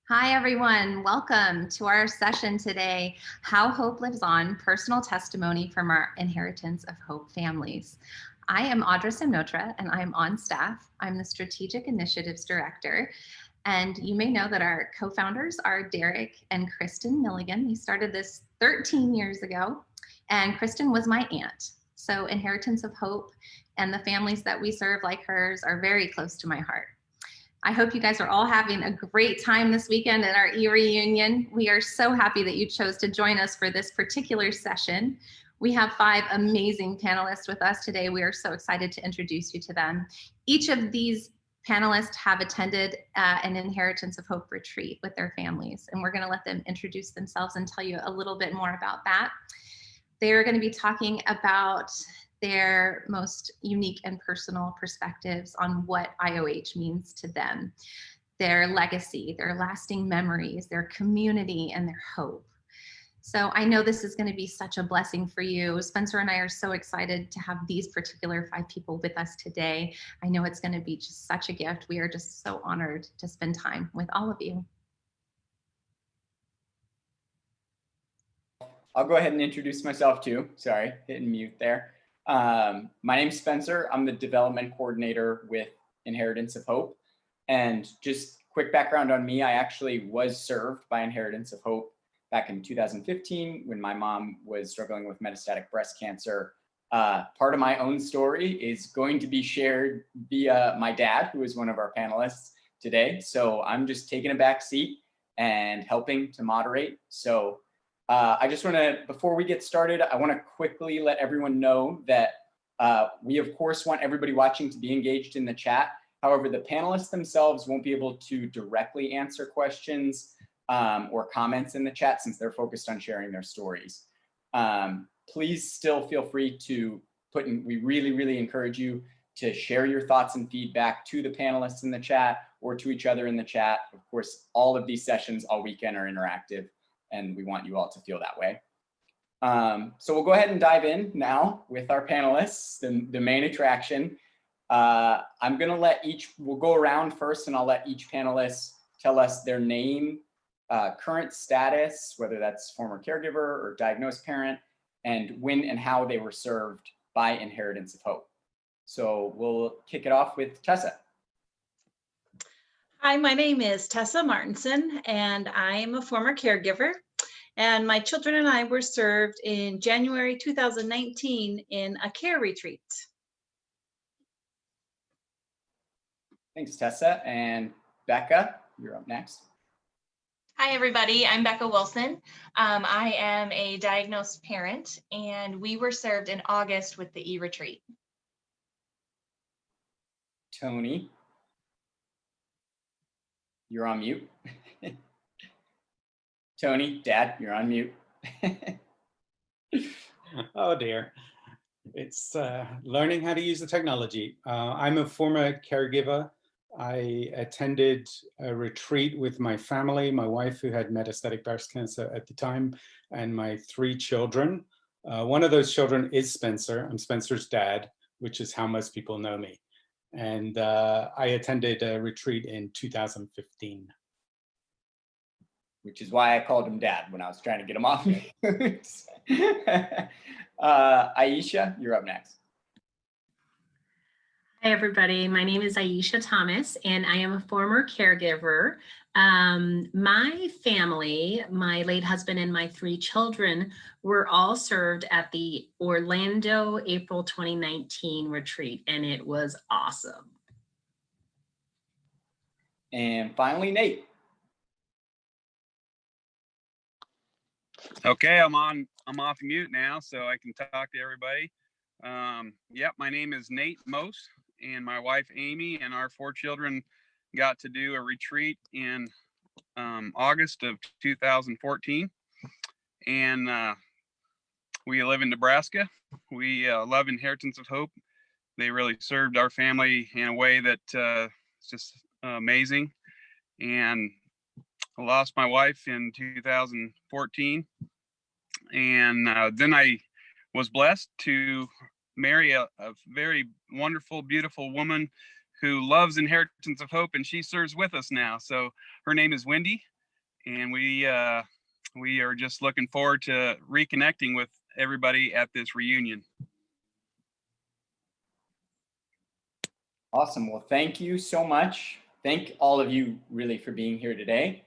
Hi, everyone. Welcome to our session today, How Hope Lives On, Personal Testimony from Our Inheritance of Hope Families. I am Audra Simnotra, and I'm on staff. I'm the Strategic Initiatives Director. And you may know that our co-founders are Derek and Kristen Milligan. We started this 13 years ago, and Kristen was my aunt. So Inheritance of Hope and the families that we serve like hers are very close to my heart. I hope you guys are all having a great time this weekend at our e-reunion. We are so happy that you chose to join us for this particular session. We have 5 amazing panelists with us today. We are so excited to introduce you to them. Each of these panelists have attended an Inheritance of Hope retreat with their families, and we're going to let them introduce themselves and tell you a little bit more about that. They're going to be talking about their most unique and personal perspectives on what IoH means to them, their legacy, their lasting memories, their community, and their hope. So I know this is going to be such a blessing for you. Spencer and I are so excited to have these particular 5 people with us today. I know it's going to be just such a gift. We are just so honored to spend time with all of you. I'll go ahead and introduce myself too. Sorry, hitting mute there. My name's Spencer. I'm the development coordinator with Inheritance of Hope. And just quick background on me, I actually was served by Inheritance of Hope back in 2015 when my mom was struggling with metastatic breast cancer. Part of my own story is going to be shared via my dad, who is one of our panelists today. So I'm just taking a back seat and helping to moderate. So I just want to, before we get started, I want to quickly let everyone know that we of course want everybody watching to be engaged in the chat. However, the panelists themselves won't be able to directly answer questions or comments in the chat since they're focused on sharing their stories. Please still feel free to put in, we really encourage you to share your thoughts and feedback to the panelists in the chat or to each other in the chat. Of course, all of these sessions all weekend are interactive, and we want you all to feel that way. So we'll go ahead and dive in now with our panelists, the main attraction. I'm gonna let we'll go around first and I'll let each panelist tell us their name, current status, whether that's former caregiver or diagnosed parent, and when and how they were served by Inheritance of Hope. So we'll kick it off with Tessa. Hi, my name is Tessa Martinson, and I am a former caregiver. And my children and I were served in January 2019 in a care retreat. Thanks, Tessa. And Becca, you're up next. Hi, everybody. I'm Becca Wilson. I am a diagnosed parent, and we were served in August with the e-retreat. Tony. You're on mute. Tony, Dad, you're on mute. Oh dear. It's learning how to use the technology. I'm a former caregiver. I attended a retreat with my family, my wife who had metastatic breast cancer at the time, and my 3 children. One of those children is Spencer. I'm Spencer's dad, which is how most people know me. And I attended a retreat in 2015. Which is why I called him Dad when I was trying to get him off. Aisha, you're up next. Hi, everybody. My name is Aisha Thomas, and I am a former caregiver. My family, my late husband and my 3 children were all served at the Orlando April 2019 retreat, and it was awesome. And finally, Nate. Okay, I'm off mute now, so I can talk to everybody. Yep, my name is Nate Mose, and my wife Amy and our 4 children got to do a retreat in August of 2014, and we live in Nebraska. We love Inheritance of Hope. They really served our family in a way that is just amazing. And I lost my wife in 2014, and then I was blessed to marry a very wonderful, beautiful woman who loves Inheritance of Hope, and she serves with us now. So her name is Wendy, and we are just looking forward to reconnecting with everybody at this reunion. Awesome. Well, thank you so much. Thank all of you really for being here today.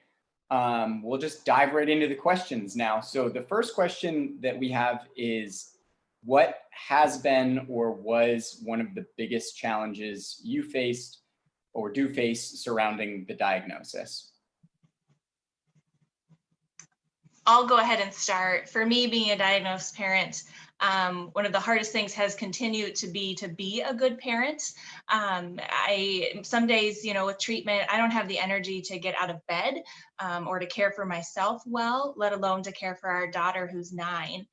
We'll just dive right into the questions now. So the first question that we have is, what has been or was one of the biggest challenges you faced or do face surrounding the diagnosis? I'll go ahead and start. For me, being a diagnosed parent, one of the hardest things has continued to be a good parent. Some days, with treatment, I don't have the energy to get out of bed or to care for myself well, let alone to care for our daughter who's 9.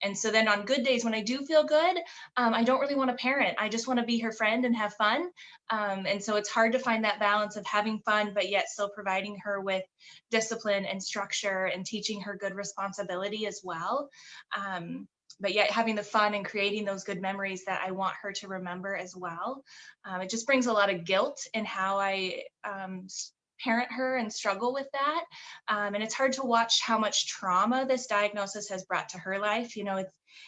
And so then on good days when I do feel good, I don't really want to parent. I just want to be her friend and have fun. And so it's hard to find that balance of having fun, but yet still providing her with discipline and structure and teaching her good responsibility as well. But yet having the fun and creating those good memories that I want her to remember as well. It just brings a lot of guilt in how I parent her and struggle with that. And it's hard to watch how much trauma this diagnosis has brought to her life.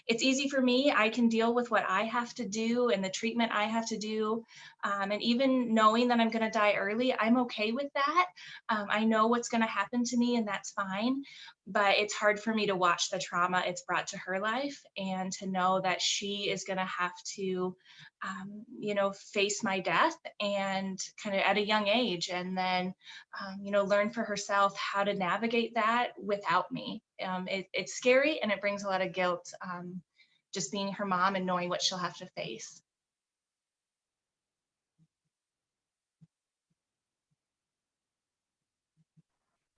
It's easy for me. I can deal with what I have to do and the treatment I have to do. And even knowing that I'm going to die early, I'm okay with that. I know what's going to happen to me, and that's fine. But it's hard for me to watch the trauma it's brought to her life and to know that she is going to have to, face my death and kind of at a young age, and then, learn for herself how to navigate that without me. It's scary, and it brings a lot of guilt, just being her mom and knowing what she'll have to face.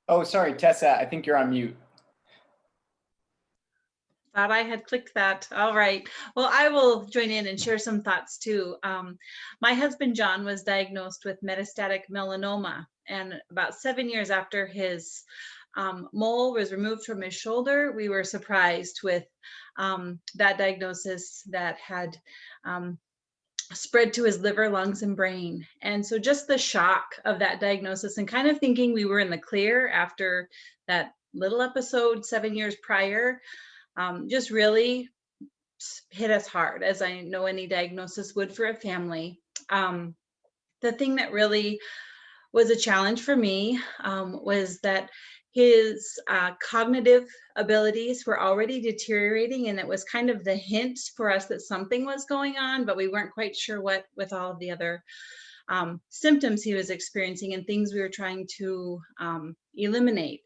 Oh, sorry, Tessa, I think you're on mute. Thought I had clicked that. All right. Well, I will join in and share some thoughts too. My husband, John, was diagnosed with metastatic melanoma, and about 7 years after his mole was removed from his shoulder, we were surprised with that diagnosis that had spread to his liver, lungs, and brain. And so just the shock of that diagnosis and kind of thinking we were in the clear after that little episode 7 years prior, just really hit us hard, as I know any diagnosis would for a family. The thing that really was a challenge for me was that his cognitive abilities were already deteriorating, and it was kind of the hint for us that something was going on, but we weren't quite sure what, with all of the other symptoms he was experiencing and things we were trying to eliminate.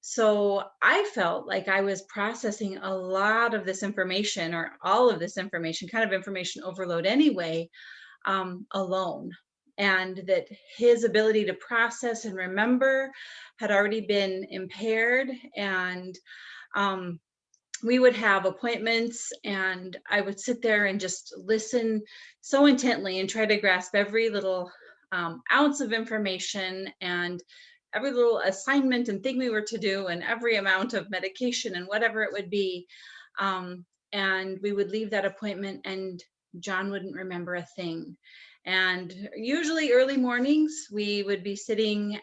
So I felt like I was processing a lot of this information, or all of this information, kind of information overload anyway, alone. And that his ability to process and remember had already been impaired. And we would have appointments, and I would sit there and just listen so intently and try to grasp every little ounce of information and every little assignment and thing we were to do, and every amount of medication and whatever it would be. And we would leave that appointment and John wouldn't remember a thing. And usually early mornings, we would be sitting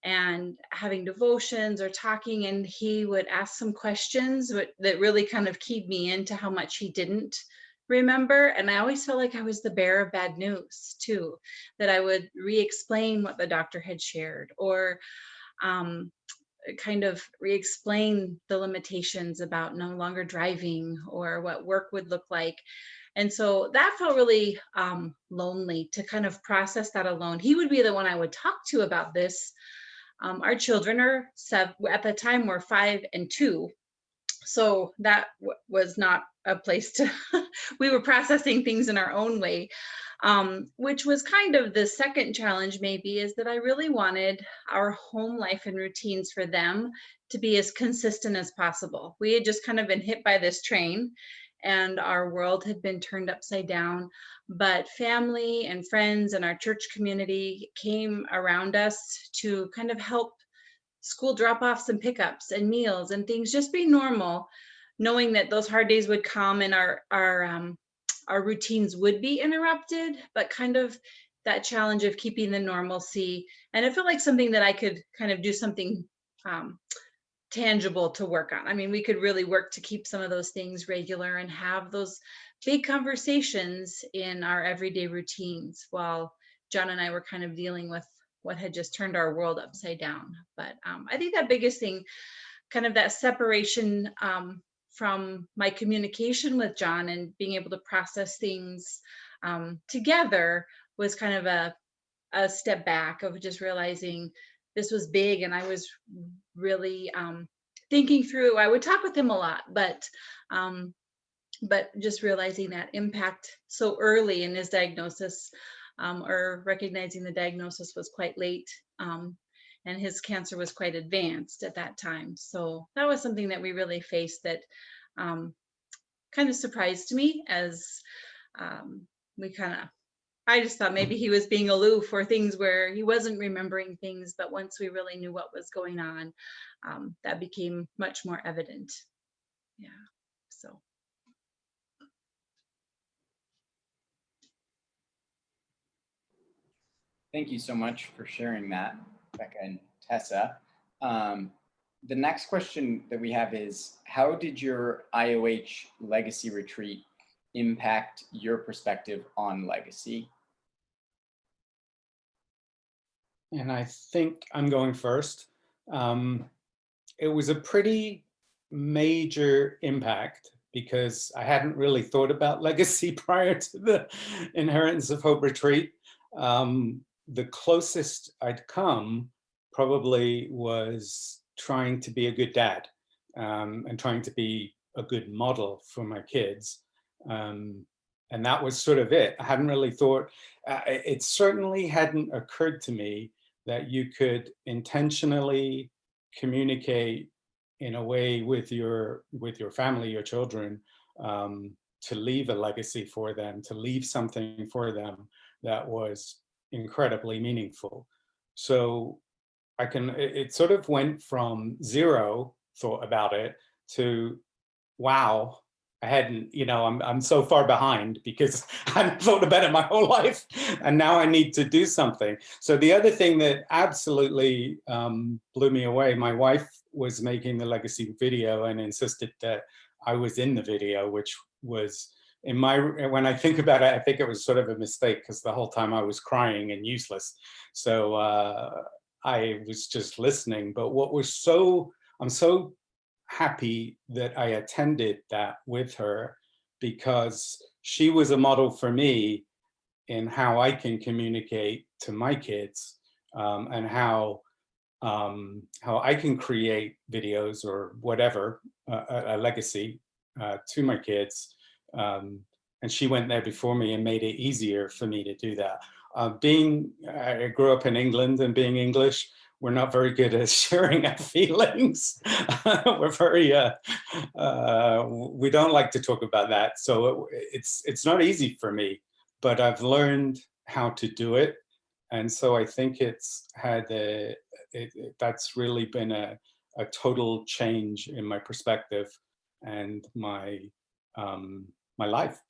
and having devotions or talking, and he would ask some questions that really kind of keyed me into how much he didn't remember. And I always felt like I was the bearer of bad news too, that I would re-explain what the doctor had shared, or kind of re-explain the limitations about no longer driving or what work would look like. And so that felt really lonely to kind of process that alone. He would be the one I would talk to about this. Our children are at the time were 5 and 2. So that was not a place to, we were processing things in our own way, which was kind of the second challenge maybe, is that I really wanted our home life and routines for them to be as consistent as possible. We had just kind of been hit by this train, and our world had been turned upside down, but family and friends and our church community came around us to kind of help school drop-offs and pickups and meals and things just be normal, knowing that those hard days would come and our routines would be interrupted, but kind of that challenge of keeping the normalcy. And it felt like something that I could kind of do something tangible to work on. I mean, we could really work to keep some of those things regular and have those big conversations in our everyday routines while John and I were kind of dealing with what had just turned our world upside down. But I think that biggest thing, kind of that separation from my communication with John and being able to process things together was kind of a step back of just realizing this was big, and I was really thinking through. I would talk with him a lot, but just realizing that impact so early in his diagnosis, or recognizing the diagnosis was quite late, and his cancer was quite advanced at that time. So that was something that we really faced that kind of surprised me, as I just thought maybe he was being aloof for things where he wasn't remembering things, but once we really knew what was going on, that became much more evident. Yeah, so. Thank you so much for sharing that, Becca and Tessa. The next question that we have is, how did your IoH legacy retreat impact your perspective on legacy? And I think I'm going first. It was a pretty major impact because I hadn't really thought about legacy prior to the Inheritance of Hope retreat. The closest I'd come probably was trying to be a good dad, and trying to be a good model for my kids. And that was sort of it. I hadn't really thought, it certainly hadn't occurred to me that you could intentionally communicate in a way with your family, your children, to leave a legacy for them, to leave something for them that was incredibly meaningful. So it sort of went from zero thought about it to, wow, I hadn't, I'm so far behind because I hadn't thought about it my whole life, and now I need to do something. So the other thing that absolutely blew me away, my wife was making the legacy video and insisted that I was in the video, which was, when I think about it, I think it was sort of a mistake because the whole time I was crying and useless. So I was just listening. But I'm so happy that I attended that with her, because she was a model for me in how I can communicate to my kids, and how I can create videos or whatever, a legacy to my kids. And she went there before me and made it easier for me to do that. I grew up in England, and being English, we're not very good at sharing our feelings. We're very, we don't like to talk about that. So it's not easy for me, but I've learned how to do it. And so I think that's really been a total change in my perspective and my life.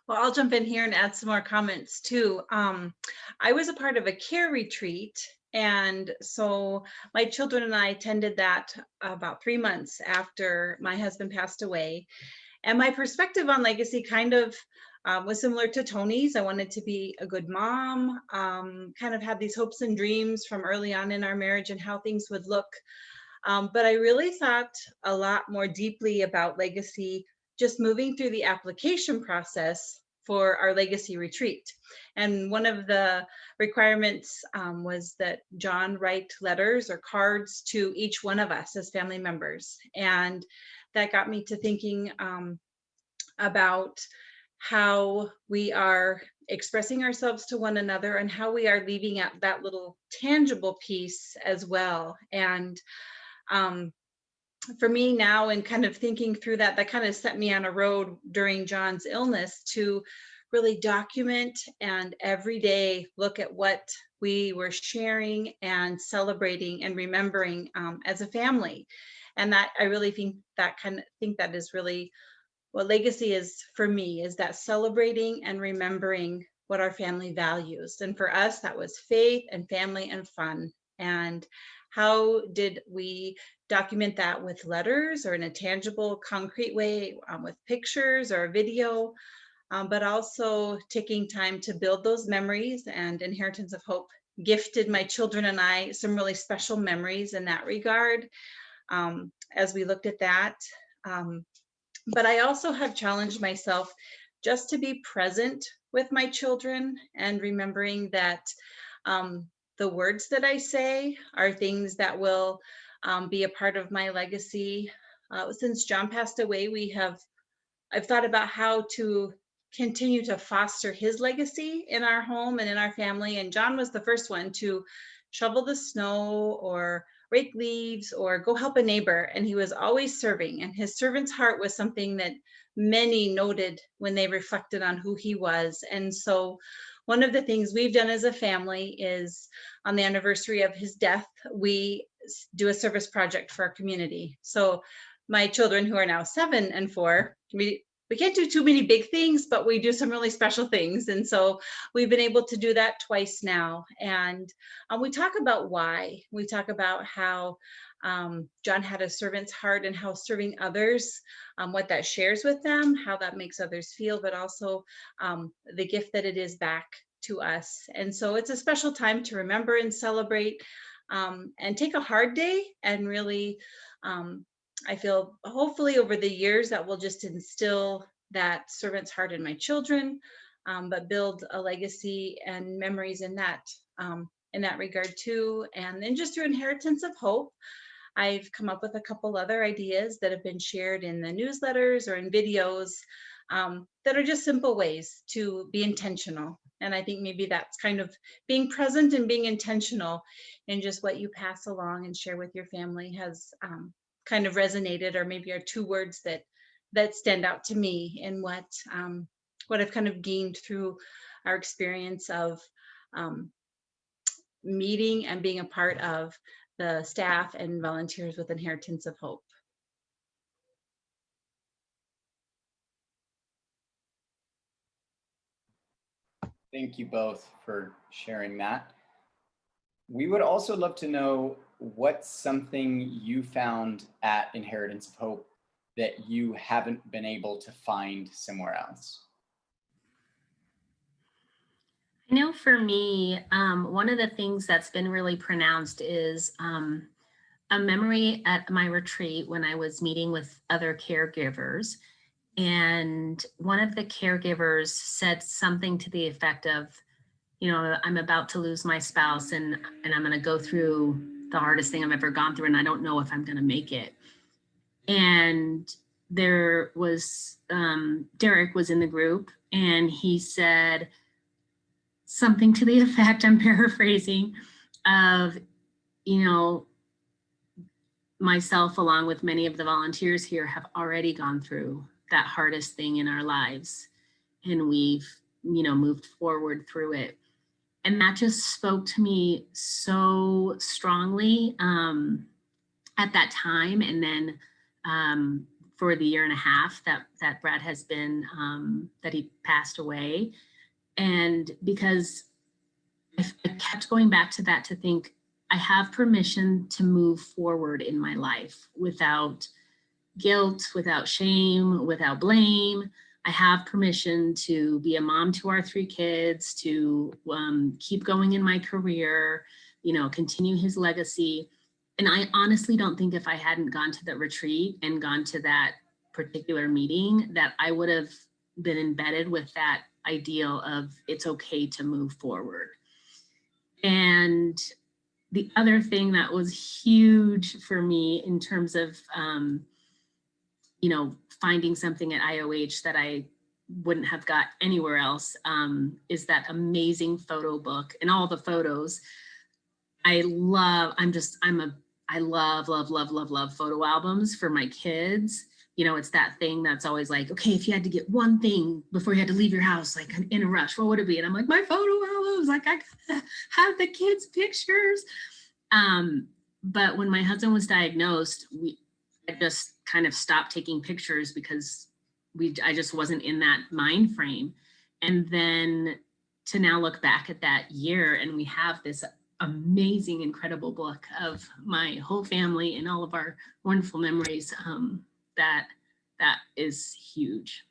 Well, I'll jump in here and add some more comments too. I was a part of a care retreat, and so my children and I attended that about 3 months after my husband passed away. And my perspective on legacy kind of was similar to Tony's. I wanted to be a good mom, kind of had these hopes and dreams from early on in our marriage and how things would look. But I really thought a lot more deeply about legacy just moving through the application process for our legacy retreat. And one of the requirements was that John write letters or cards to each one of us as family members. And that got me to thinking about how we are expressing ourselves to one another and how we are leaving out that little tangible piece as well. And for me now, and kind of thinking through that kind of set me on a road during John's illness to really document and every day look at what we were sharing and celebrating and remembering as a family. And that I really think that is really what legacy is for me, is that celebrating and remembering what our family values. And for us, that was faith and family and fun. And how did we document that with letters or in a tangible, concrete way, with pictures or a video, but also taking time to build those memories. And Inheritance of Hope gifted my children and I some really special memories in that regard, as we looked at that. But I also have challenged myself just to be present with my children and remembering that the words that I say are things that will be a part of my legacy. Since John passed away, I've thought about how to continue to foster his legacy in our home and in our family. And John was the first one to shovel the snow or rake leaves or go help a neighbor. And he was always serving. And his servant's heart was something that many noted when they reflected on who he was. And so one of the things we've done as a family is, on the anniversary of his death, we do a service project for our community. So my children, who are now 7 and 4, we can't do too many big things, but we do some really special things. And so we've been able to do that twice now. And we talk about why. We talk about how John had a servant's heart and how serving others, what that shares with them, how that makes others feel, but also the gift that it is back to us. And so it's a special time to remember and celebrate, and take a hard day and really, I feel hopefully over the years that will just instill that servant's heart in my children, but build a legacy and memories in that regard too. And then just through Inheritance of Hope, I've come up with a couple other ideas that have been shared in the newsletters or in videos, that are just simple ways to be intentional. And I think maybe that's kind of being present and being intentional in just what you pass along and share with your family has kind of resonated, or maybe are 2 words that stand out to me in what I've kind of gained through our experience of meeting and being a part of the staff and volunteers with Inheritance of Hope. Thank you both for sharing that. We would also love to know what's something you found at Inheritance of Hope that you haven't been able to find somewhere else. I know for me, one of the things that's been really pronounced is a memory at my retreat when I was meeting with other caregivers. And one of the caregivers said something to the effect of, you know, I'm about to lose my spouse and I'm going to go through the hardest thing I've ever gone through, and I don't know if I'm going to make it. And there was, Derek was in the group, and he said something to the effect, I'm paraphrasing, of, you know, myself along with many of the volunteers here have already gone through that hardest thing in our lives, and we've, you know, moved forward through it. And that just spoke to me so strongly at that time. And then for the 1.5 years that Brad has been, that he passed away. And because I kept going back to that to think, I have permission to move forward in my life without guilt, without shame, without blame. I have permission to be a mom to our 3 kids, to keep going in my career, you know, continue his legacy. And I honestly don't think if I hadn't gone to the retreat and gone to that particular meeting that I would have been embedded with that ideal of it's okay to move forward. And the other thing that was huge for me in terms of, you know, finding something at IoH that I wouldn't have got anywhere else, is that amazing photo book and all the photos. I love photo albums for my kids. You know, it's that thing that's always like, okay, if you had to get one thing before you had to leave your house, like in a rush, what would it be? And I'm like, my photo albums, like I gotta have the kids' pictures. But when my husband was diagnosed, I just kind of stopped taking pictures because I just wasn't in that mind frame. And then to now look back at that year, and we have this amazing, incredible book of my whole family and all of our wonderful memories. That is huge.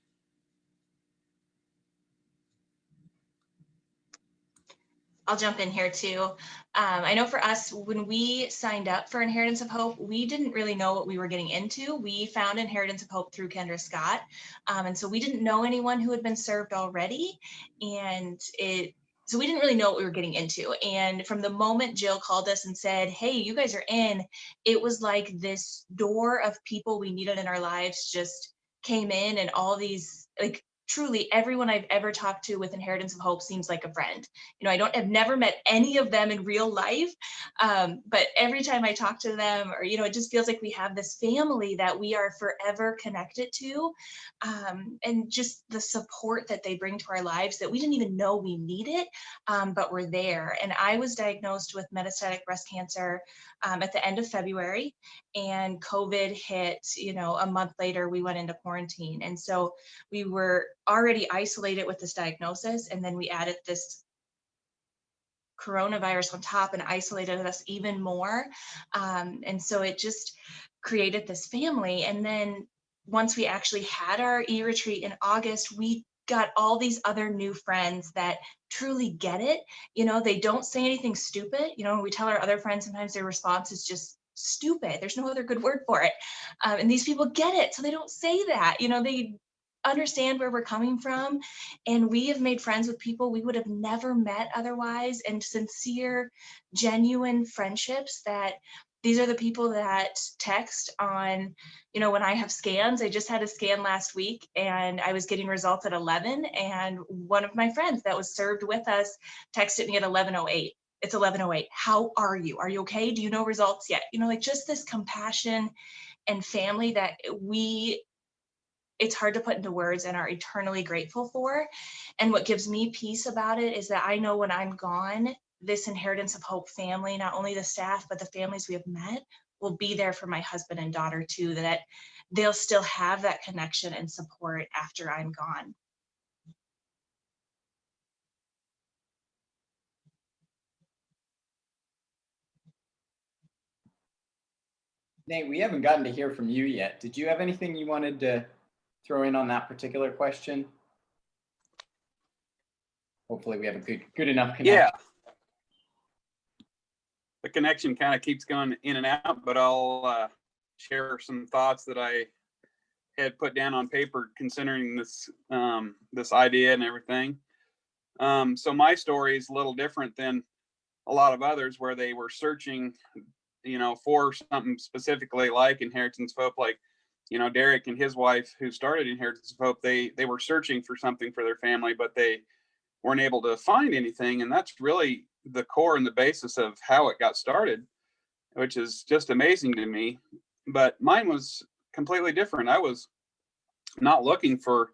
I'll jump in here too. I know for us, when we signed up for Inheritance of Hope, we didn't really know what we were getting into. We found Inheritance of Hope through Kendra Scott. And so we didn't know anyone who had been served already. So we didn't really know what we were getting into. And from the moment Jill called us and said, hey, you guys are in, it was like this door of people we needed in our lives just came in, and all these, like, truly everyone I've ever talked to with Inheritance of Hope seems like a friend. You know, I've never met any of them in real life, but every time I talk to them, or, you know, it just feels like we have this family that we are forever connected to, and just the support that they bring to our lives that we didn't even know we needed, but we're there. And I was diagnosed with metastatic breast cancer at the end of February, and COVID hit, you know, a month later. We went into quarantine. And so we were already isolated with this diagnosis, and then we added this coronavirus on top and isolated us even more. And so it just created this family. And then once we actually had our e-retreat in August, we got all these other new friends that truly get it. You know, they don't say anything stupid. You know, when we tell our other friends, sometimes their response is just stupid. There's no other good word for it. And these people get it, so they don't say that. You know, they understand where we're coming from. And we have made friends with people we would have never met otherwise, and sincere, genuine friendships that these are the people that text on, you know, when I have scans. I just had a scan last week and I was getting results at 11, and one of my friends that was served with us texted me at 11:08. It's 11:08. How are you? Are you okay? Do you know results yet? You know, like, just this compassion and family that it's hard to put into words and are eternally grateful for. And what gives me peace about it is that I know when I'm gone, this Inheritance of Hope family, not only the staff, but the families we have met, will be there for my husband and daughter too, that they'll still have that connection and support after I'm gone. Nate, we haven't gotten to hear from you yet. Did you have anything you wanted to throw in on that particular question? Hopefully we have a good enough connection. Yeah. The connection kind of keeps going in and out, but I'll share some thoughts that I had put down on paper considering this this idea and everything. So my story is a little different than a lot of others, where they were searching, you know, for something specifically like Inheritance of Hope. Like, you know, Derek and his wife, who started Inheritance of Hope, they were searching for something for their family, but they weren't able to find anything. And that's really the core and the basis of how it got started, which is just amazing to me. But mine was completely different. I was not looking for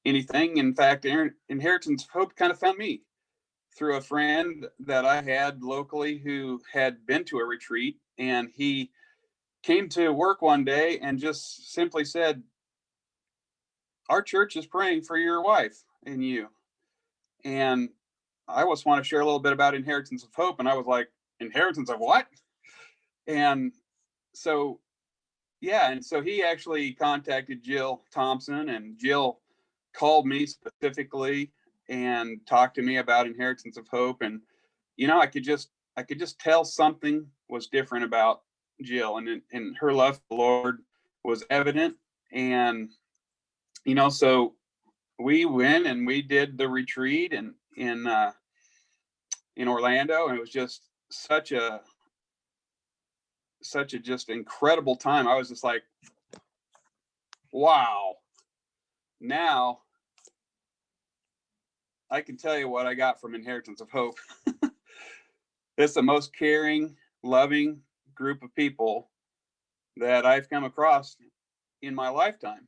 anything. In fact, Inheritance of Hope kind of found me through a friend that I had locally who had been to a retreat, and he came to work one day and just simply said, our church is praying for your wife and you. And I just want to share a little bit about Inheritance of Hope. And I was like, inheritance of what? And so, yeah. And so he actually contacted Jill Thompson, and Jill called me specifically and talked to me about Inheritance of Hope. And, you know, I could just tell something was different about Jill, and her love for the Lord was evident. And, you know, so we went and we did the retreat in Orlando, and it was just such a just incredible time. I was just like, wow, now I can tell you what I got from Inheritance of Hope. It's the most caring, loving group of people that I've come across in my lifetime.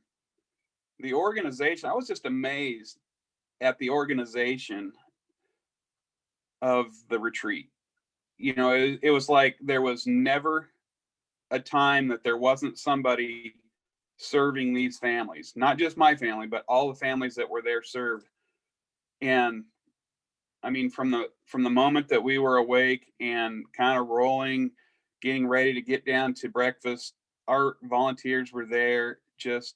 The organization, I was just amazed at the organization of the retreat. You know, it was like there was never a time that there wasn't somebody serving these families, not just my family, but all the families that were there served. And I mean, from the moment that we were awake and kind of rolling, getting ready to get down to breakfast, our volunteers were there just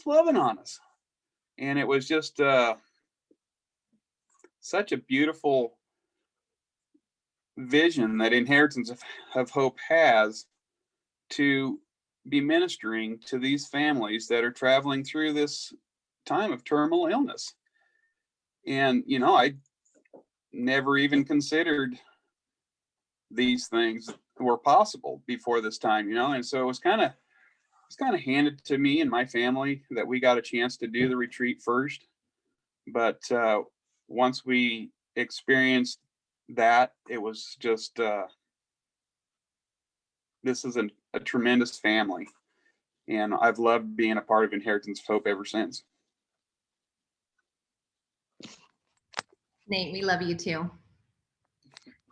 loving on us. And it was just such a beautiful vision that Inheritance of Hope has to be ministering to these families that are traveling through this time of terminal illness. And, you know, I never even considered these things were possible before this time, you know, and so it was kind of handed to me and my family that we got a chance to do the retreat first. But once we experienced that, it was just this is a tremendous family, and I've loved being a part of Inheritance of Hope ever since. Nate, we love you too.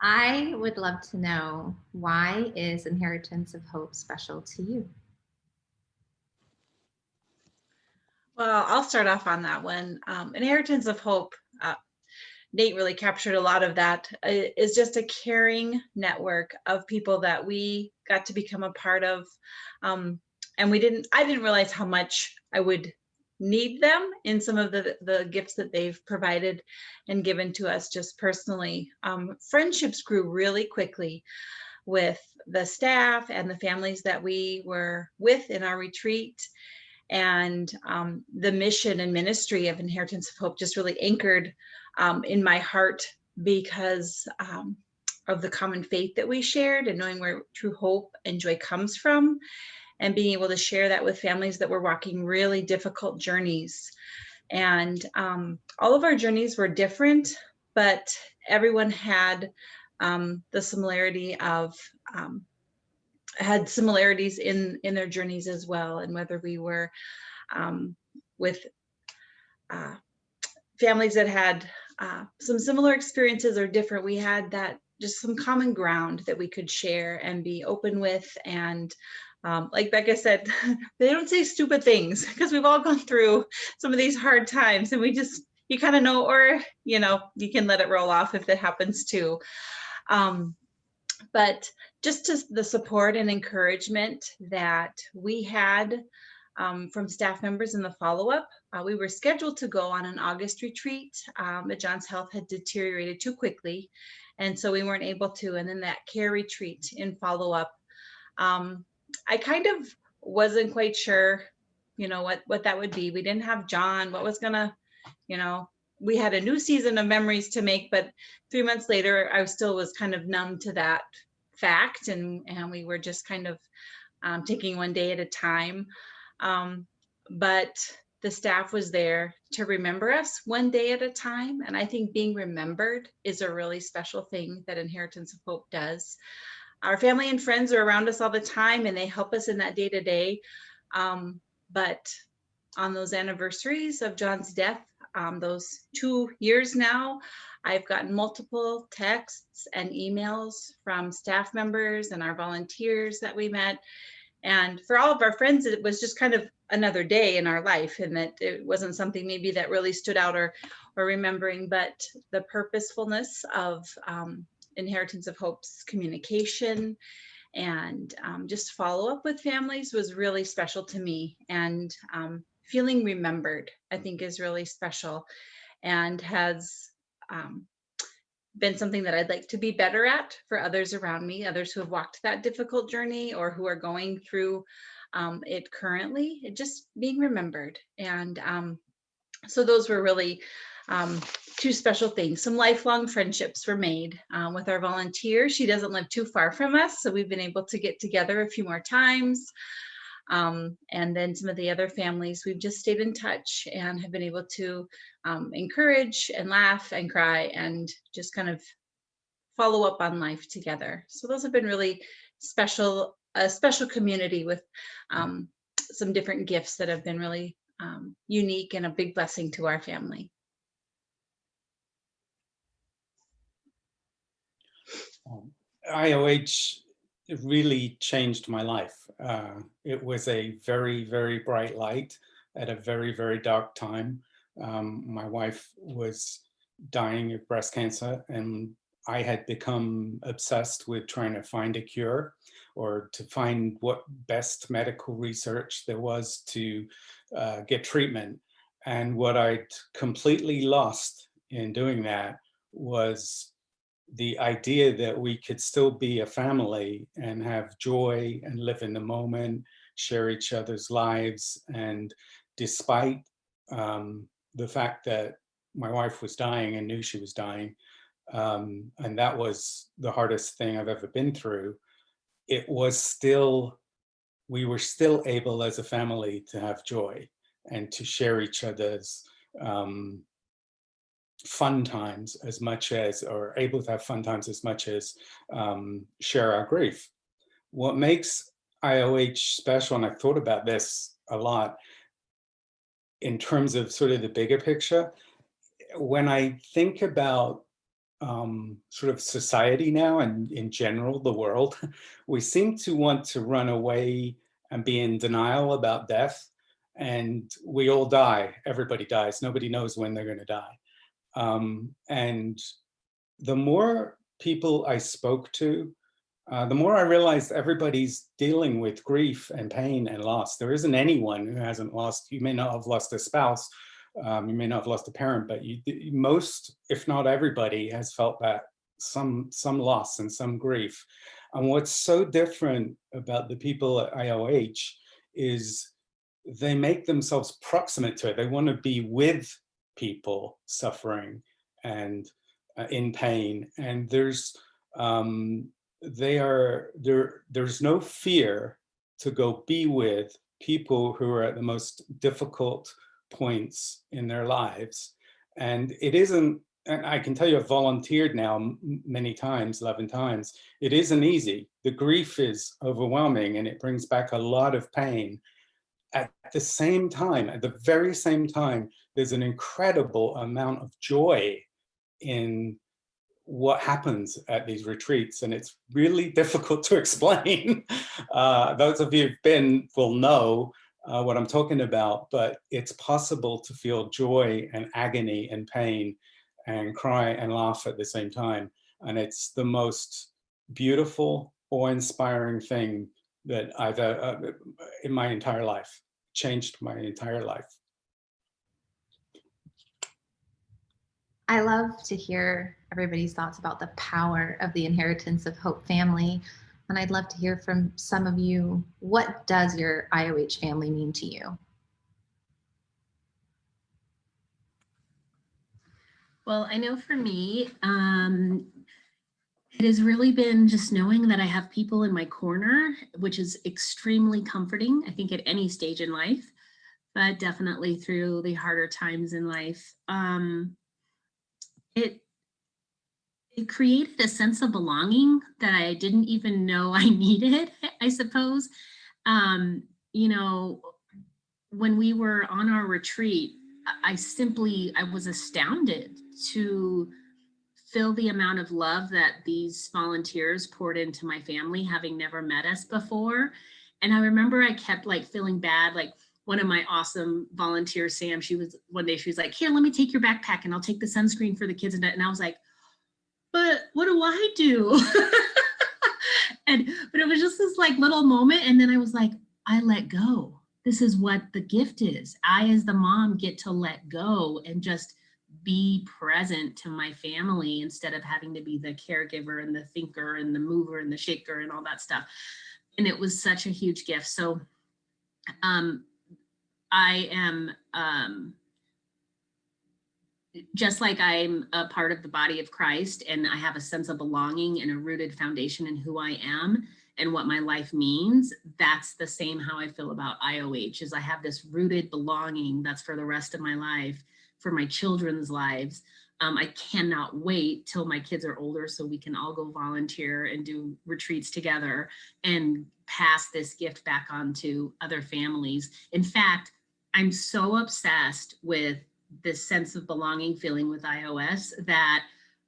I would love to know, why is Inheritance of Hope special to you? Well, I'll start off on that one. Inheritance of Hope, Nate really captured a lot of that, is just a caring network of people that we got to become a part of. And I didn't realize how much I would need them in some of the gifts that they've provided and given to us just personally. Friendships grew really quickly with the staff and the families that we were with in our retreat. And the mission and ministry of Inheritance of Hope just really anchored in my heart because of the common faith that we shared and knowing where true hope and joy comes from, and being able to share that with families that were walking really difficult journeys. And all of our journeys were different, but everyone had the similarity of had similarities in their journeys as well. And whether we were with families that had some similar experiences or different, we had that just some common ground that we could share and be open with. And like Becca said, they don't say stupid things because we've all gone through some of these hard times, and you kind of know, or, you know, you can let it roll off if it happens too. But just the support and encouragement that we had from staff members in the follow-up. We were scheduled to go on an August retreat, but John's health had deteriorated too quickly, and so we weren't able to. And then that care retreat in follow-up, I kind of wasn't quite sure, you know, what that would be. We didn't have John. What was gonna, you know, we had a new season of memories to make, but 3 months later, I still was kind of numb to that fact, and we were just kind of taking one day at a time. But the staff was there to remember us one day at a time. And I think being remembered is a really special thing that Inheritance of Hope does. Our family and friends are around us all the time, and they help us in that day to day. But on those anniversaries of John's death, those 2 years now, I've gotten multiple texts and emails from staff members and our volunteers that we met. And for all of our friends, it was just kind of another day in our life, and that it wasn't something maybe that really stood out or remembering, but the purposefulness of Inheritance of Hope's communication and just follow up with families was really special to me. And feeling remembered, I think, is really special, and has been something that I'd like to be better at for others around me, others who have walked that difficult journey or who are going through it currently, just being remembered. And so those were really two special things. Some lifelong friendships were made with our volunteer. She doesn't live too far from us, so we've been able to get together a few more times. And then some of the other families, we've just stayed in touch and have been able to encourage and laugh and cry and just kind of follow up on life together. So those have been really special, a special community with some different gifts that have been really unique and a big blessing to our family. IoH it really changed my life. It was a very, very bright light at a very, very dark time. My wife was dying of breast cancer, and I had become obsessed with trying to find a cure, or to find what best medical research there was to get treatment. And what I'd completely lost in doing that was the idea that we could still be a family and have joy and live in the moment, share each other's lives. And despite the fact that my wife was dying and knew she was dying, and that was the hardest thing I've ever been through, it was still, we were still able as a family to have joy and to share each other's fun times as much as, or able to have fun times as much as share our grief. What makes IoH special, and I've thought about this a lot in terms of sort of the bigger picture, when I think about sort of society now and in general, the world, we seem to want to run away and be in denial about death. And we all die, everybody dies, nobody knows when they're going to die. And the more people I spoke to, the more I realized everybody's dealing with grief and pain and loss. There isn't anyone who hasn't lost. You may not have lost a spouse, you may not have lost a parent, but most, if not everybody, has felt that some loss and some grief. And what's so different about the people at IoH is they make themselves proximate to it. They want to be with people suffering and in pain, and there's no fear to go be with people who are at the most difficult points in their lives. And it isn't, and I can tell you, I've volunteered now many times, 11 times. It isn't easy. The grief is overwhelming, and it brings back a lot of pain. At the same time, at the very same time, there's an incredible amount of joy in what happens at these retreats, and it's really difficult to explain. Those of you who've been will know what I'm talking about, but it's possible to feel joy and agony and pain and cry and laugh at the same time. And it's the most beautiful, awe-inspiring thing that I've in my entire life. Changed my entire life. I love to hear everybody's thoughts about the power of the Inheritance of Hope family. And I'd love to hear from some of you, what does your IoH family mean to you? Well, I know for me, it has really been just knowing that I have people in my corner, which is extremely comforting, I think, at any stage in life, but definitely through the harder times in life. It created a sense of belonging that I didn't even know I needed, I suppose. You know, when we were on our retreat, I was astounded to feel the amount of love that these volunteers poured into my family, having never met us before. And I remember I kept like feeling bad, like one of my awesome volunteers, Sam, one day she was like, here, let me take your backpack and I'll take the sunscreen for the kids. And I was like, but what do I do? But it was just this like little moment. And then I was like, I let go. This is what the gift is. I, as the mom, get to let go and just be present to my family instead of having to be the caregiver and the thinker and the mover and the shaker and all that stuff. And it was such a huge gift. So I am, just like I'm a part of the body of Christ and I have a sense of belonging and a rooted foundation in who I am and what my life means, that's the same how I feel about IoH, is I have this rooted belonging that's for the rest of my life, for my children's lives. I cannot wait till my kids are older so we can all go volunteer and do retreats together and pass this gift back on to other families. In fact, I'm so obsessed with this sense of belonging feeling with IOS that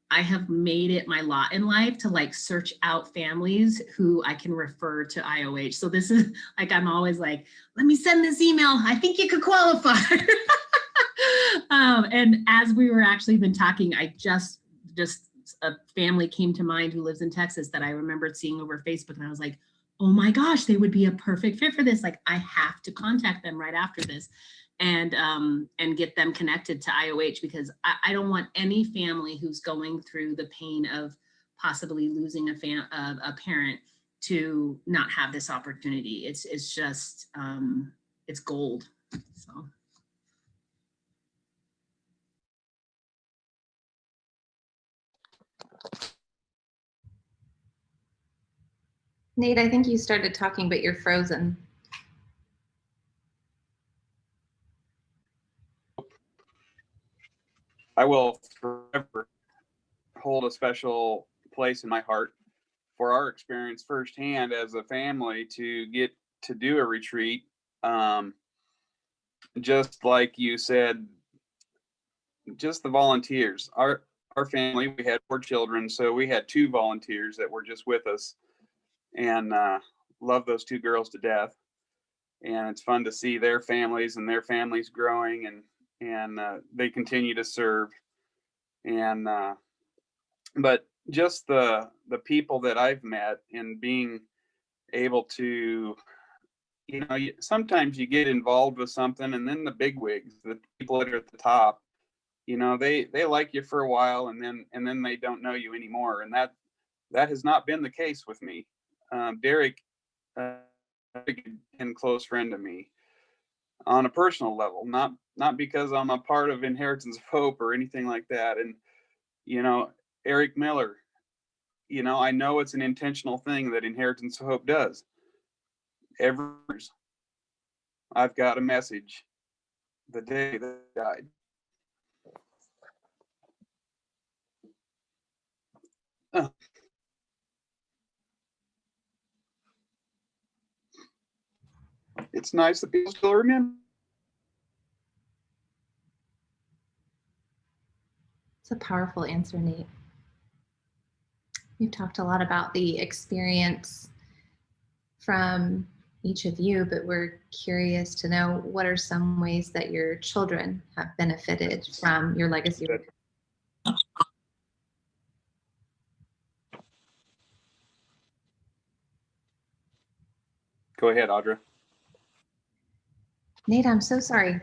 I have made it my lot in life to like search out families who I can refer to IoH. So this is like, I'm always like, let me send this email. I think you could qualify. And as we were actually been talking, I just a family came to mind who lives in Texas that I remembered seeing over Facebook. And I was like, oh my gosh, they would be a perfect fit for this. Like, I have to contact them right after this and get them connected to IoH, because I don't want any family who's going through the pain of possibly losing a parent to not have this opportunity. It's just, it's gold, so. Nate, I think you started talking, but you're frozen. I will forever hold a special place in my heart for our experience firsthand as a family to get to do a retreat. Just like you said, just the volunteers. Our family, we had 4 children, so we had 2 volunteers that were just with us, and love those 2 girls to death. And it's fun to see their families and their families growing, and they continue to serve. And but just the people that I've met and being able to, you know, sometimes you get involved with something, and then the bigwigs, the people that are at the top, you know, they like you for a while, and then they don't know you anymore. And that has not been the case with me. Derek, and close friend to me on a personal level, not because I'm a part of Inheritance of Hope or anything like that. And you know, Eric Miller, you know, I know it's an intentional thing that Inheritance of Hope does. Every year, I've got a message the day that he died. It's nice that people still remember. It's a powerful answer, Nate. We've talked a lot about the experience from each of you, but we're curious to know, what are some ways that your children have benefited from your legacy? Go ahead, Audra. Nate, I'm so sorry.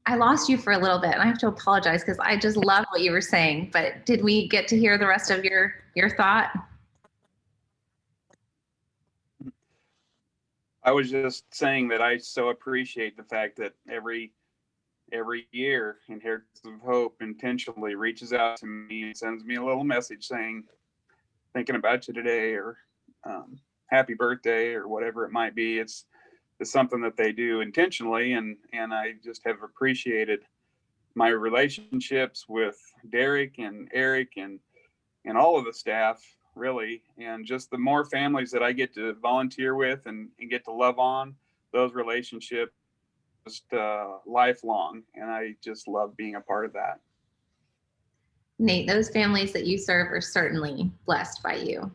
I lost you for a little bit, and I have to apologize because I just love what you were saying, but did we get to hear the rest of your thought? I was just saying that I so appreciate the fact that every year Inheritance of Hope intentionally reaches out to me and sends me a little message saying, thinking about you today, or happy birthday, or whatever it might be. It's something that they do intentionally, and I just have appreciated my relationships with Derek and Eric and all of the staff, really. And just the more families that I get to volunteer with and get to love on, those relationships just lifelong. And I just love being a part of that. Nate, those families that you serve are certainly blessed by you.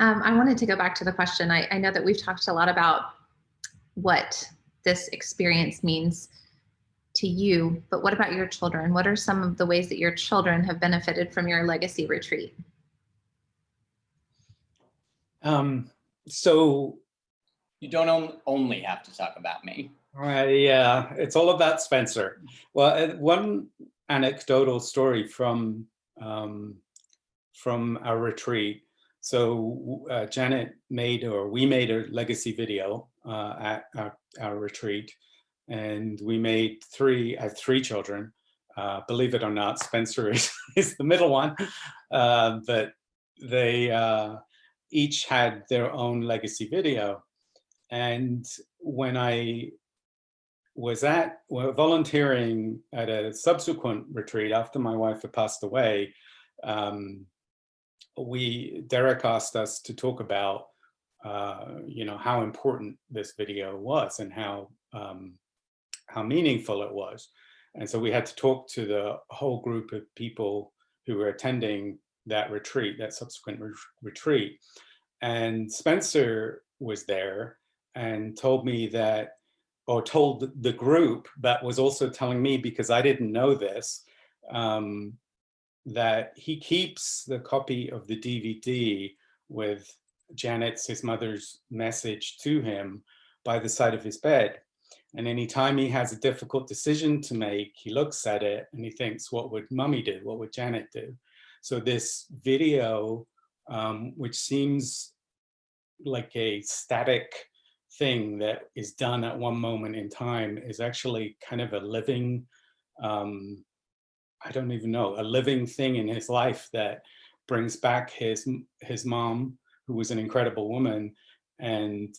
I wanted to go back to the question. I know that we've talked a lot about what this experience means to you, but what about your children? What are some of the ways that your children have benefited from your legacy retreat? So You don't only have to talk about me. yeah, it's all about Spencer. Well, one anecdotal story from our retreat. So Janet we made a legacy video at our retreat, and we made 3 children. Believe it or not, Spencer is the middle one, but they each had their own legacy video. And when I was volunteering at a subsequent retreat after my wife had passed away, Derek asked us to talk about you know, how important this video was and how meaningful it was. And so we had to talk to the whole group of people who were attending that retreat, that subsequent retreat. And Spencer was there and told me that, or told the group that was also telling me, because I didn't know this, that he keeps the copy of the DVD with Janet's, his mother's, message to him by the side of his bed. And anytime he has a difficult decision to make, he looks at it and he thinks, what would Mummy do? What would Janet do? So this video, which seems like a static thing that is done at one moment in time, is actually kind of a living, I don't even know, a living thing in his life that brings back his mom, who was an incredible woman, and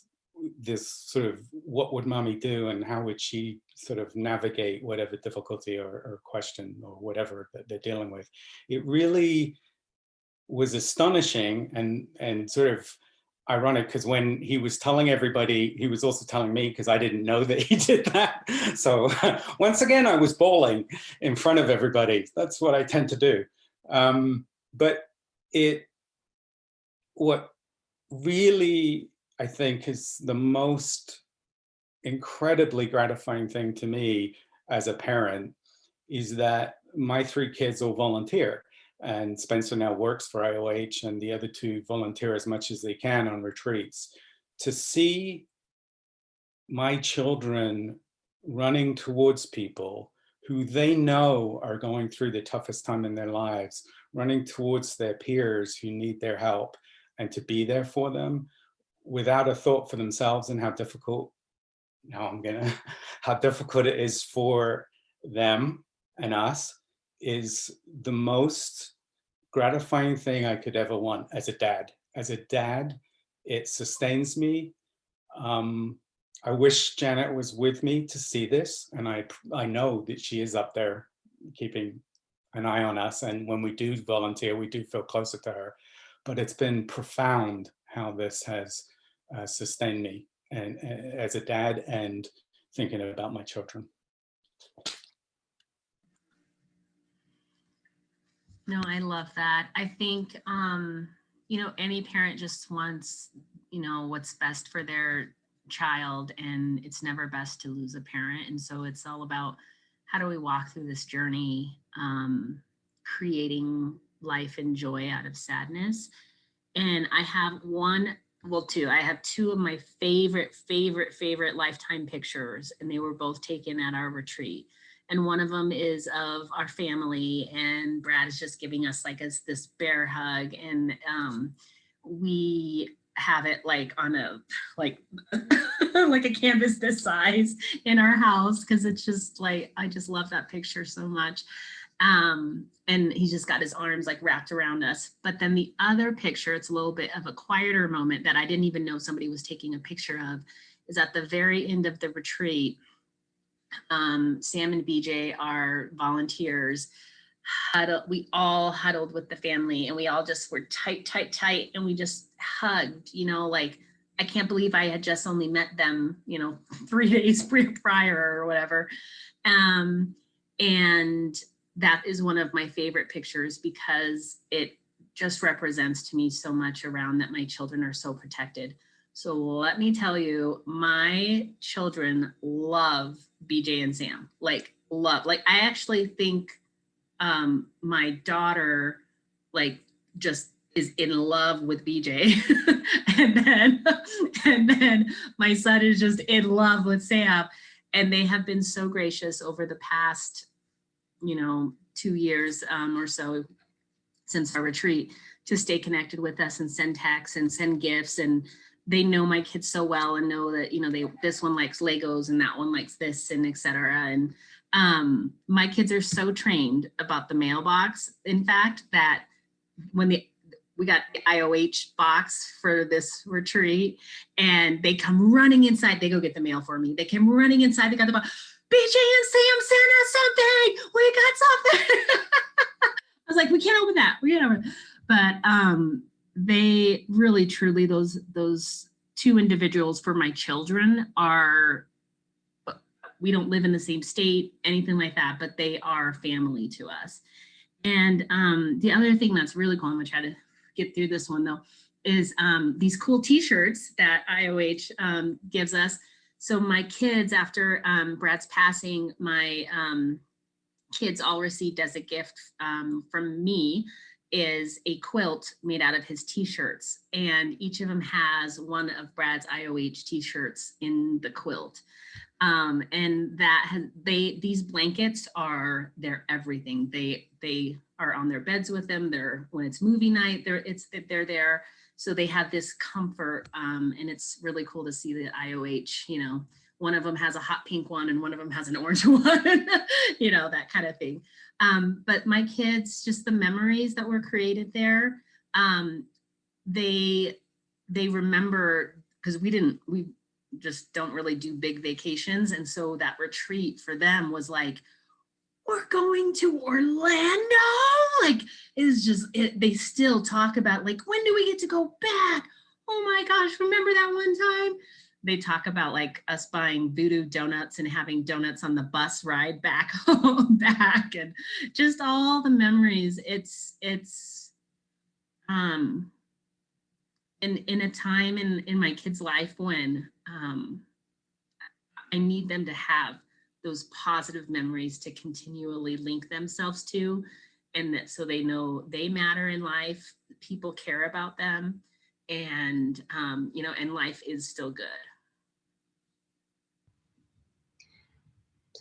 this sort of, what would Mommy do and how would she sort of navigate whatever difficulty or question or whatever that they're dealing with. It really was astonishing and sort of ironic, because when he was telling everybody, he was also telling me, because I didn't know that he did that. So once again, I was bawling in front of everybody. That's what I tend to do. But what really, I think, is the most incredibly gratifying thing to me as a parent is that my 3 kids all volunteer. And Spencer now works for IoH, and the other 2 volunteer as much as they can on retreats. To see my children running towards people who they know are going through the toughest time in their lives, running towards their peers who need their help, and to be there for them without a thought for themselves and how difficult, how difficult it is for them and us, is the most gratifying thing I could ever want as a dad. As a dad, it sustains me. I wish Janet was with me to see this, and I know that she is up there keeping an eye on us, and when we do volunteer, we do feel closer to her. But it's been profound how this has sustained me, and as a dad and thinking about my children. No, I love that. I think, any parent just wants, what's best for their child, and it's never best to lose a parent. And so it's all about, how do we walk through this journey, creating life and joy out of sadness. And I have I have 2 of my favorite lifetime pictures, and they were both taken at our retreat. And one of them is of our family, and Brad is just giving us this bear hug, and we have it on a like a canvas this size in our house, because it's just I just love that picture so much. And he's just got his arms wrapped around us. But then the other picture, it's a little bit of a quieter moment that I didn't even know somebody was taking a picture of, is at the very end of the retreat. Sam and BJ, our volunteers, we all huddled with the family, and we all just were tight, and we just hugged, I can't believe I had just only met them, 3 days prior or whatever. And that is one of my favorite pictures, because it just represents to me so much around that my children are so protected. So let me tell you, my children love BJ and Sam, love. I actually think my daughter just is in love with BJ. and then my son is just in love with Sam. And they have been so gracious over the past 2 years or so since our retreat to stay connected with us and send texts and send gifts. And they know my kids so well and know that, this one likes Legos and that one likes this, and et cetera. And my kids are so trained about the mailbox, in fact, that when we got the IoH box for this retreat, and they come running inside, they go get the mail for me. They came running inside, they got the box. BJ and Sam sent us something. We got something. I was like, we can't open that. But they really, truly, those 2 individuals for my children are we don't live in the same state, anything like that, but they are family to us. And the other thing that's really cool, I'm gonna try to get through this one though, is these cool t-shirts that IoH gives us. So my kids, after Brad's passing, my kids all received as a gift from me is a quilt made out of his t-shirts. And each of them has one of Brad's IoH t-shirts in the quilt. And that has, these blankets are their everything. They are on their beds with them. They're, when it's movie night, they're there. So they have this comfort, and it's really cool to see the IoH, you know, one of them has a hot pink one and one of them has an orange one, you know, that kind of thing. But my kids, just the memories that were created there, they remember, because we just don't really do big vacations. And so that retreat for them was like, we're going to Orlando. Like, it's just, they still talk about like, when do we get to go back? Oh my gosh, remember that one time? They talk about like us buying voodoo donuts and having donuts on the bus ride back home, and just all the memories. It's in a time in my kid's life when I need them to have those positive memories to continually link themselves to, and that so they know they matter in life, people care about them, and you know, and life is still good.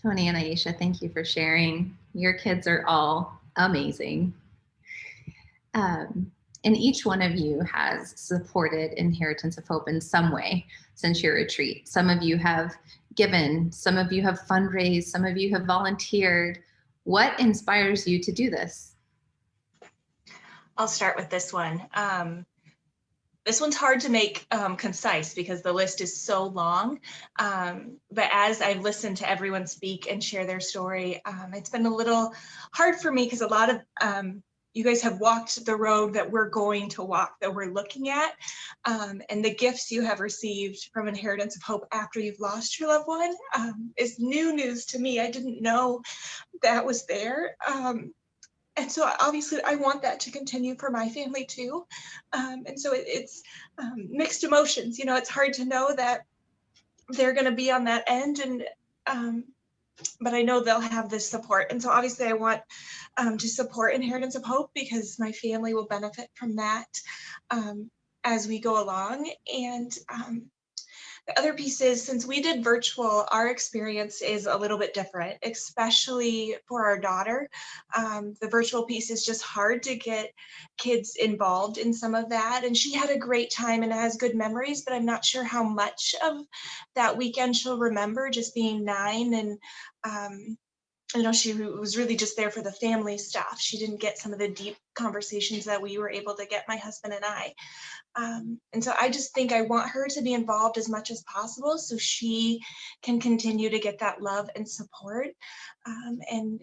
Tony and Aisha, thank you for sharing. Your kids are all amazing. And each one of you has supported Inheritance of Hope in some way since your retreat. Some of you have given, some of you have fundraised, some of you have volunteered. What inspires you to do this? I'll start with this one. This one's hard to make concise because the list is so long. But as I've listened to everyone speak and share their story, it's been a little hard for me because a lot of you guys have walked the road that we're going to walk, that we're looking at. And the gifts you have received from Inheritance of Hope after you've lost your loved one is new news to me. I didn't know that was there. And so obviously I want that to continue for my family too. And so it's mixed emotions. You know, it's hard to know that they're going to be on that end, and but I know they'll have this support. And so obviously I want to support Inheritance of Hope because my family will benefit from that as we go along. And the other piece is, since we did virtual, our experience is a little bit different, especially for our daughter. The virtual piece is just hard to get kids involved in some of that. And she had a great time and has good memories, but I'm not sure how much of that weekend she'll remember, just being 9. And you know, she was really just there for the family stuff. She didn't get some of the deep conversations that we were able to get, my husband and I. And so I just think I want her to be involved as much as possible so she can continue to get that love and support. And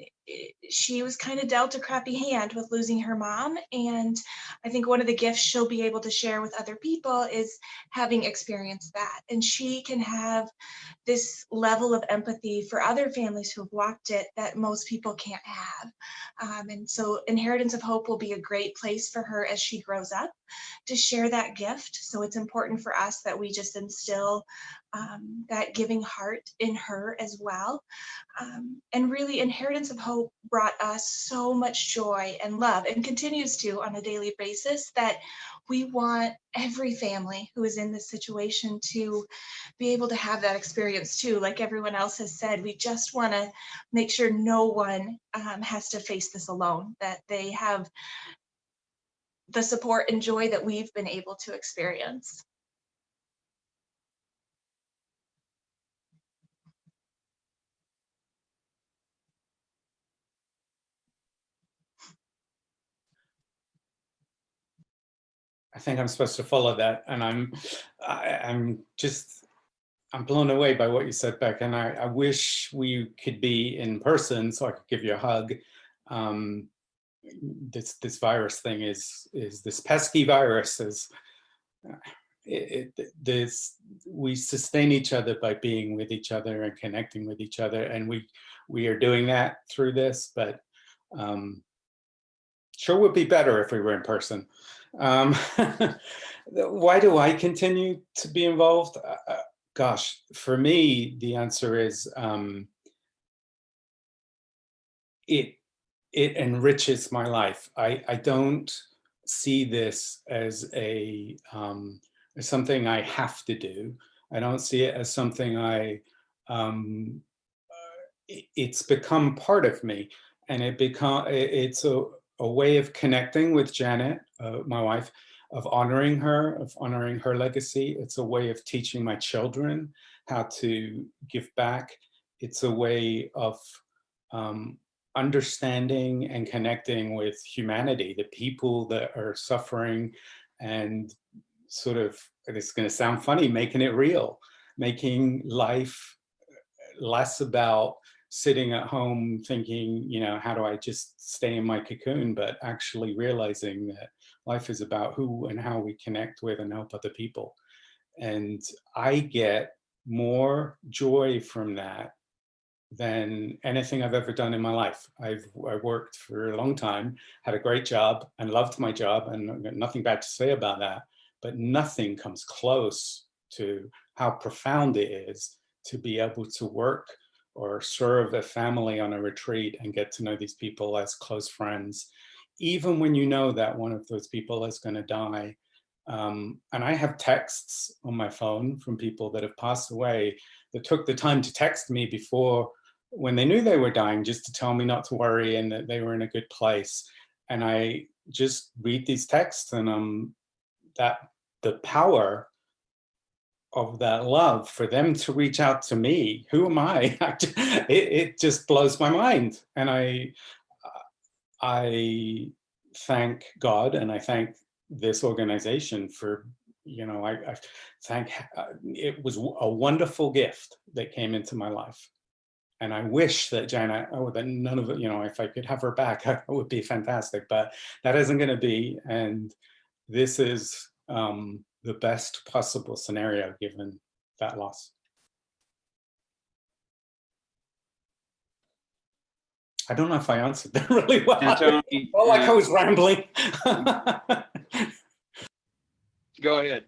she was kind of dealt a crappy hand with losing her mom. And I think one of the gifts she'll be able to share with other people is having experienced that. And she can have this level of empathy for other families who have walked it that most people can't have. And so Inheritance of Hope will be a great place for her as she grows up to share that gift. So it's important for us that we just instill that giving heart in her as well. And really, Inheritance of Hope brought us so much joy and love, and continues to on a daily basis, that we want every family who is in this situation to be able to have that experience too. Like everyone else has said, we just want to make sure no one has to face this alone, that they have the support and joy that we've been able to experience. I think I'm supposed to follow that, and I'm blown away by what you said, Beck, and I wish we could be in person so I could give you a hug. This virus thing is this pesky virus we sustain each other by being with each other and connecting with each other, and we are doing that through this. But sure would be better if we were in person. Why do I continue to be involved? Gosh, for me, the answer is it enriches my life. I don't see this as as something I have to do. I don't see it as something it's become part of me, and it's a way of connecting with Janet, my wife, of honoring her legacy. It's a way of teaching my children how to give back. It's a way of understanding and connecting with humanity, the people that are suffering, and sort of, it's going to sound funny, making it real, making life less about sitting at home thinking, how do I just stay in my cocoon, but actually realizing that life is about who and how we connect with and help other people. And I get more joy from that than anything I've ever done in my life. I worked for a long time, had a great job, and loved my job, and I've got nothing bad to say about that, but nothing comes close to how profound it is to be able to work or serve a family on a retreat and get to know these people as close friends, even when you know that one of those people is going to die. And I have texts on my phone from people that have passed away that took the time to text me before, when they knew they were dying, just to tell me not to worry and that they were in a good place. And I just read these texts, and the power of that love for them to reach out to me, who am I? It just blows my mind. And I thank God, and I thank this organization for, I thank, it was a wonderful gift that came into my life. And I wish that Janet, that none of it, if I could have her back, it would be fantastic, but that isn't going to be. And this is the best possible scenario given that loss. I don't know if I answered that really well. Tony, Well, like I was rambling. Go ahead.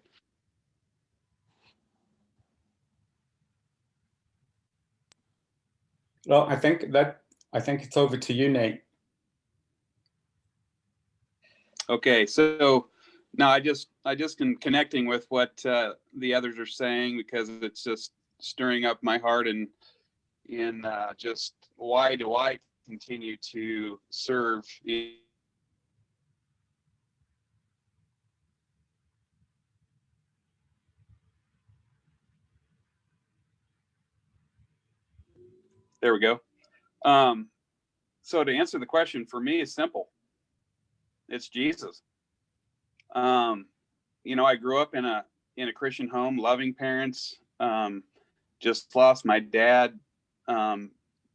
Well, I think it's over to you, Nate. Okay, so now I just am connecting with what the others are saying, because it's just stirring up my heart, and just why do I continue to serve? There we go. So to answer the question, for me, it's simple. It's Jesus. I grew up in a Christian home, loving parents. Just lost my dad.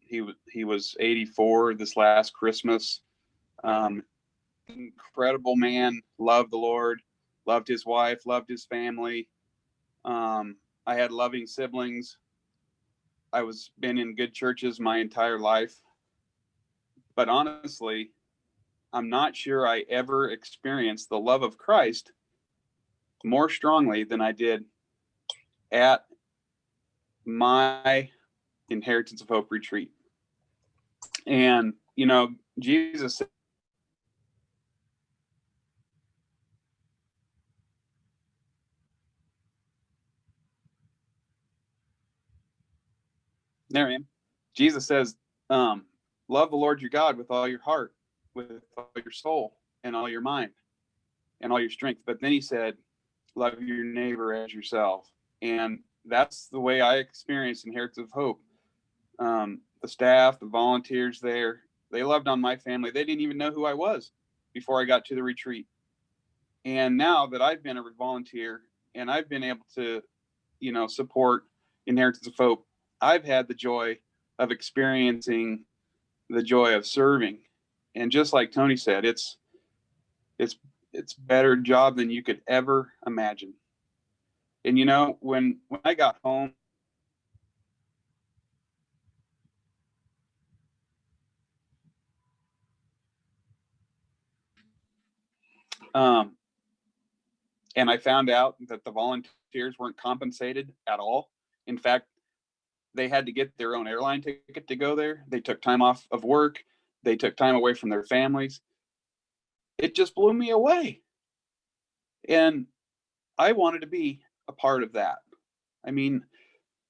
He was 84 this last Christmas. Incredible man, loved the Lord, loved his wife, loved his family. I had loving siblings. I was been in good churches my entire life. But honestly, I'm not sure I ever experienced the love of Christ more strongly than I did at my Inheritance of Hope retreat. And, Jesus said, there I am. Jesus says, love the Lord your God with all your heart, with all your soul, and all your mind, and all your strength. But then he said, love your neighbor as yourself. And that's the way I experienced Inheritance of Hope. The staff, the volunteers there, they loved on my family. They didn't even know who I was before I got to the retreat. And now that I've been a volunteer and I've been able to, support Inheritance of Hope, I've had the joy of experiencing the joy of serving. And just like Tony said, it's better job than you could ever imagine. And, you know, when I got home, and I found out that the volunteers weren't compensated at all. In fact, they had to get their own airline ticket to go there. They took time off of work. They took time away from their families. It just blew me away. And I wanted to be a part of that. I mean,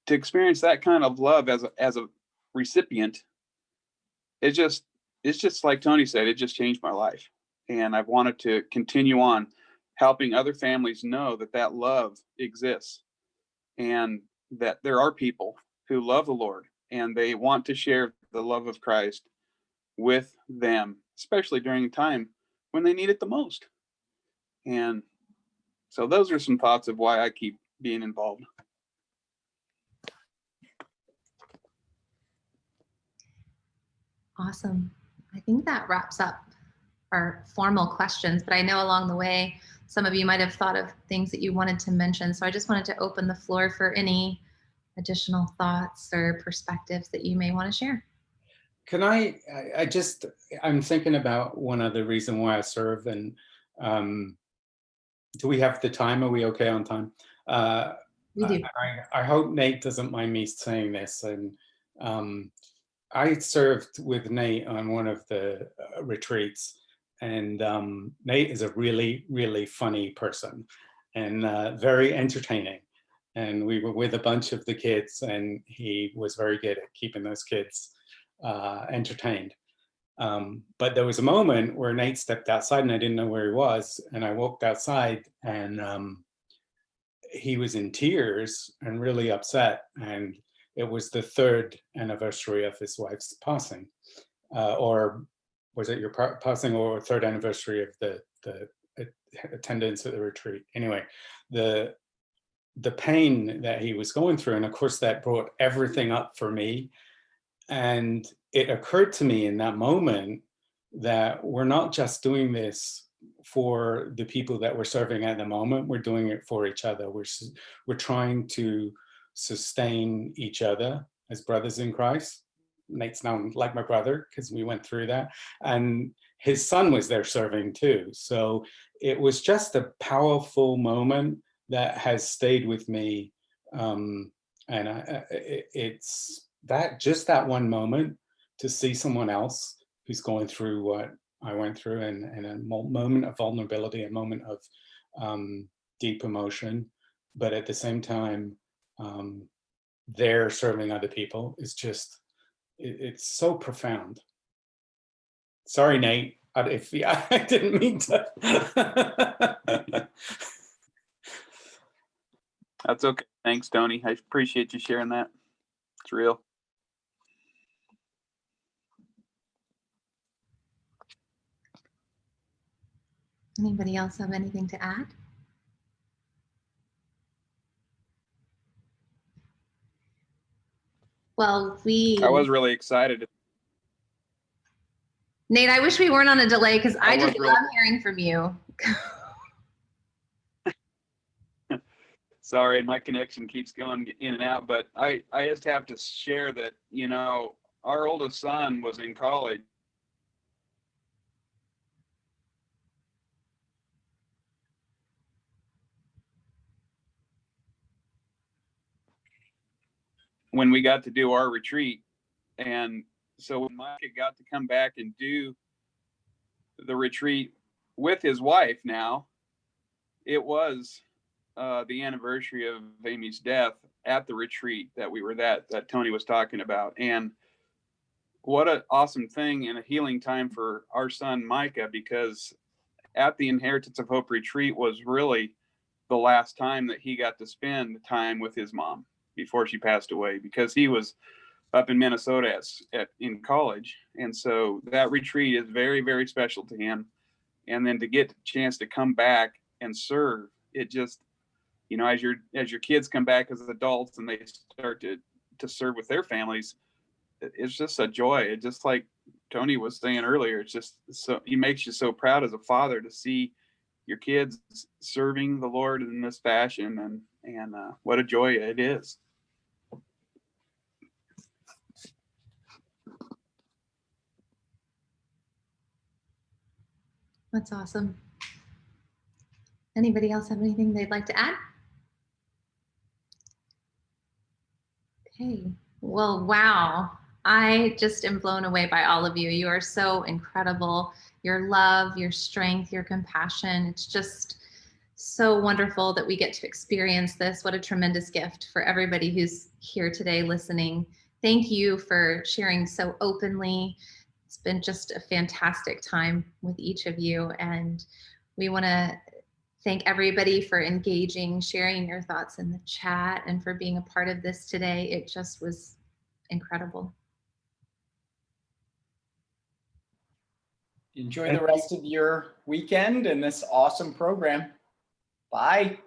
to experience that kind of love as a recipient, it's just like Tony said, it just changed my life. And I've wanted to continue on helping other families know that that love exists and that there are people who love the Lord and they want to share the love of Christ with them, especially during a time when they need it the most. And so those are some thoughts of why I keep being involved. Awesome. I think that wraps up our formal questions, but I know along the way, some of you might have thought of things that you wanted to mention. So I just wanted to open the floor for any additional thoughts or perspectives that you may want to share. Can I'm thinking about one other reason why I serve, and do we have the time? Are we okay on time? We do. I hope Nate doesn't mind me saying this. And I served with Nate on one of the retreats, and Nate is a really, really funny person and very entertaining. And we were with a bunch of the kids, and he was very good at keeping those kids entertained. But there was a moment where Nate stepped outside and I didn't know where he was. And I walked outside and he was in tears and really upset. And it was the 3rd anniversary of his wife's passing. Or was it your passing or 3rd anniversary of the attendance at the retreat? Anyway, the pain that he was going through. And of course that brought everything up for me. And it occurred to me in that moment that we're not just doing this for the people that we're serving at the moment, we're doing it for each other. We're trying to sustain each other as brothers in Christ. Nate's now like my brother because we went through that. And his son was there serving too. So it was just a powerful moment that has stayed with me. And it's that one moment to see someone else who's going through what I went through, and a moment of vulnerability, a moment of deep emotion, but at the same time, they're serving other people. It's just, it's so profound. Sorry, Nate, I didn't mean to. That's okay. Thanks, Tony. I appreciate you sharing that. It's real. Anybody else have anything to add? Well, I was really excited. Nate, I wish we weren't on a delay because I just love hearing from you. Sorry, my connection keeps going in and out, but I just have to share that, you know, our oldest son was in college. When we got to do our retreat. And so when Micah got to come back and do the retreat with his wife now, it was the anniversary of Amy's death at the retreat that we were that Tony was talking about. And what an awesome thing and a healing time for our son Micah, because at the Inheritance of Hope retreat was really the last time that he got to spend time with his mom before she passed away, because he was up in Minnesota in college. And so that retreat is very, very special to him. And then to get a chance to come back and serve, it just, you know, as your kids come back as adults and they start to serve with their families, it's just a joy. It just, like Tony was saying earlier, it's just so, it makes you so proud as a father to see your kids serving the Lord in this fashion. and what a joy it is. That's awesome. Anybody else have anything they'd like to add? Okay, well, wow. I just am blown away by all of you. You are so incredible. Your love, your strength, your compassion. It's just so wonderful that we get to experience this. What a tremendous gift for everybody who's here today listening. Thank you for sharing so openly. It's been just a fantastic time with each of you. And we want to thank everybody for engaging, sharing your thoughts in the chat, and for being a part of this today. It just was incredible. Enjoy the rest of your weekend and this awesome program. Bye.